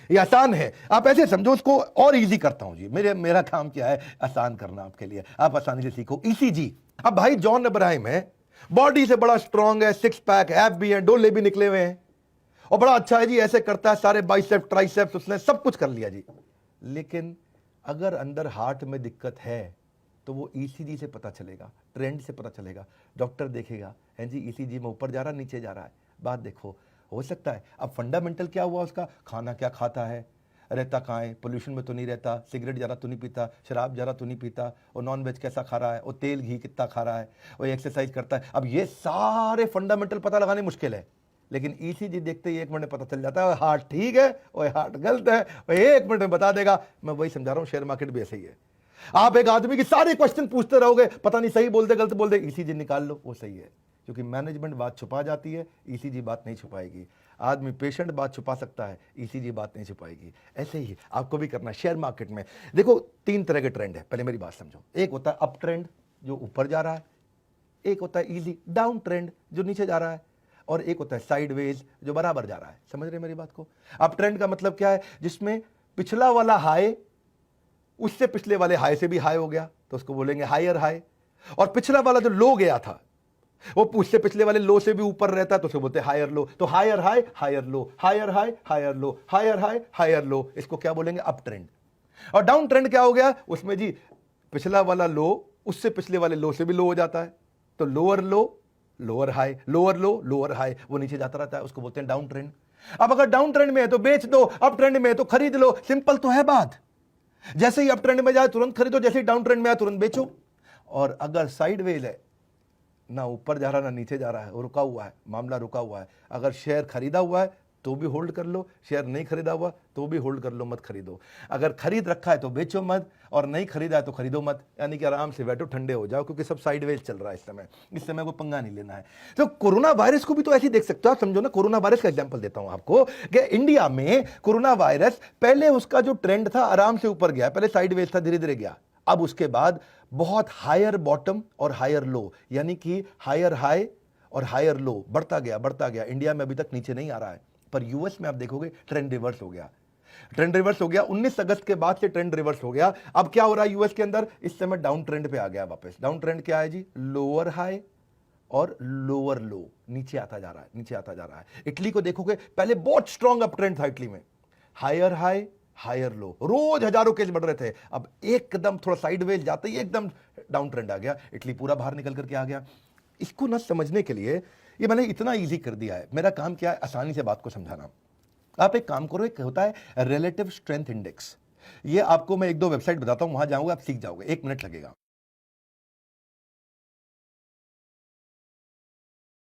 ये आसान है, आप ऐसे समझो उसको। और इजी करता हूं जी, मेरा काम क्या है, आसान करना आपके लिए। आप आसानी से सीखो। ईसीजी। अब भाई जॉन इब्राहिम है, बॉडी से बड़ा स्ट्रांग है, सिक्स पैक, एब भी है, डोले भी निकले हुए हैं, और बड़ा अच्छा है जी, ऐसे करता है, सारे बाइसेप्स ट्राइसेप्स उसने सब कुछ कर लिया जी। लेकिन अगर अंदर हार्ट में दिक्कत है तो वो ईसीजी से पता चलेगा, ट्रेंड से पता चलेगा। डॉक्टर देखेगा, है जी ईसीजी में ऊपर जा रहा नीचे जा रहा है, बात देखो। हो सकता है अब फंडामेंटल क्या हुआ उसका, खाना क्या खाता है, रहता कहाँ है, पोल्यूशन में तो नहीं रहता, सिगरेट ज़्यादा तो नहीं पीता, शराब ज़्यादा तो नहीं पीता, और नॉन वेज कैसा खा रहा है, और तेल घी कितना खा रहा है, वो एक्सरसाइज करता है। अब ये सारे फंडामेंटल पता लगाने मुश्किल है, लेकिन ईसीजी देखते ही 1 मिनट में पता चल जाता है, हार्ट ठीक है और हार्ट गलत है, और 1 मिनट में बता देगा। मैं वही समझा रहा हूँ, शेयर मार्केट भी ऐसे ही है। आप एक आदमी की सारे क्वेश्चन पूछते रहोगे, पता नहीं सही बोल दे गलत बोल दे, ईसीजी निकाल लो, वो सही है। क्योंकि मैनेजमेंट बात छुपा जाती है, ईसीजी बात नहीं छुपाएगी। आदमी पेशेंट बात छुपा सकता है, ईसीजी बात नहीं छुपाएगी। ऐसे ही आपको भी करना है शेयर मार्केट में। देखो 3 तरह के ट्रेंड है, पहले मेरी बात समझो। एक होता है अप ट्रेंड जो ऊपर जा रहा है, एक होता है इजी डाउन ट्रेंड जो नीचे जा रहा है, और एक होता है साइडवेज जो बराबर जा रहा है। समझ रहे मेरी बात को? अप ट्रेंड का मतलब क्या है, जिसमें पिछला वाला हाई उससे पिछले वाले हाई से भी हाई हो गया तो उसको बोलेंगे हायर हाई, और पिछला वाला जो लो गया था वो उससे पिछले वाले लो से भी ऊपर रहता है तो उसको बोलते हैं हायर लो। तो higher high higher low, higher high higher low, higher high higher low, इसको क्या बोलेंगे, अप ट्रेंड। और डाउन ट्रेंड क्या हो गया, उसमें जी पिछला वाला लो उससे पिछले वाले लो से भी लो हो जाता है, तो लोअर लो लोअर हाई, लोअर लो लोअर हाई, वो नीचे जाता रहता है, उसको बोलते हैं डाउन ट्रेंड। अब अगर डाउन ट्रेंड में है तो बेच दो, अप ट्रेंड में है तो खरीद लो, सिंपल तो है बात। जैसे ही अप ट्रेंड में जाए तुरंत खरीदो, जैसे ही डाउन ट्रेंड में आए तुरंत बेचो। और अगर साइडवेज है, ना ऊपर जा रहा ना नीचे जा रहा है, रुका हुआ है, मामला रुका हुआ है, अगर शेयर खरीदा हुआ है तो भी होल्ड कर लो, शेयर नहीं खरीदा हुआ तो भी होल्ड कर लो, मत खरीदो। अगर खरीद रखा है तो बेचो मत, और नहीं खरीदा है तो खरीदो मत। यानी कि आराम से बैठो, ठंडे हो जाओ, क्योंकि सब साइडवेज चल रहा है इस समय को पंगा नहीं लेना है। तो कोरोना वायरस को भी तो ऐसे ही देख सकते हो आप, समझो ना। कोरोना वायरस का एग्जांपल देता हूं आपको कि इंडिया में कोरोना वायरस पहले उसका जो ट्रेंड था आराम से ऊपर गया, पहले साइडवेज था, धीरे धीरे गया। अब उसके बाद बहुत हायर बॉटम और हायर लो, यानी कि हायर हाई और हायर लो, बढ़ता गया बढ़ता गया। इंडिया में अभी तक नीचे नहीं आ रहा है, पर यूएस में आप देखोगे ट्रेंड रिवर्स हो गया। ट्रेंड रिवर्स हो गया 19 अगस्त के बाद से, ट्रेंड रिवर्स हो गया। अब क्या हो रहा है यूएस के अंदर, इस समय डाउन ट्रेंड पे आ गया वापस। डाउन ट्रेंड क्या है जी, लोअर हाई और लोअर लो, नीचे आता जा रहा है, नीचे आता जा रहा है। इटली को देखोगे, पहले बहुत स्ट्रॉन्ग अप ट्रेंड था इटली में, हायर हाई हायर लो, रोज हजारों केस बढ़ रहे थे। अब एकदम थोड़ा साइडवेज जाते ही एकदम डाउन ट्रेंड आ गया, इटली पूरा बाहर निकल करके आ गया। इसको ना समझने के लिए ये मैंने इतना इजी कर दिया है। मेरा काम क्या है, आसानी से बात को समझाना। आप एक काम करो, एक होता है रिलेटिव स्ट्रेंथ इंडेक्स, ये आपको मैं 1-2 वेबसाइट बताता हूं, वहां जाओगे आप सीख जाओगे, 1 मिनट लगेगा।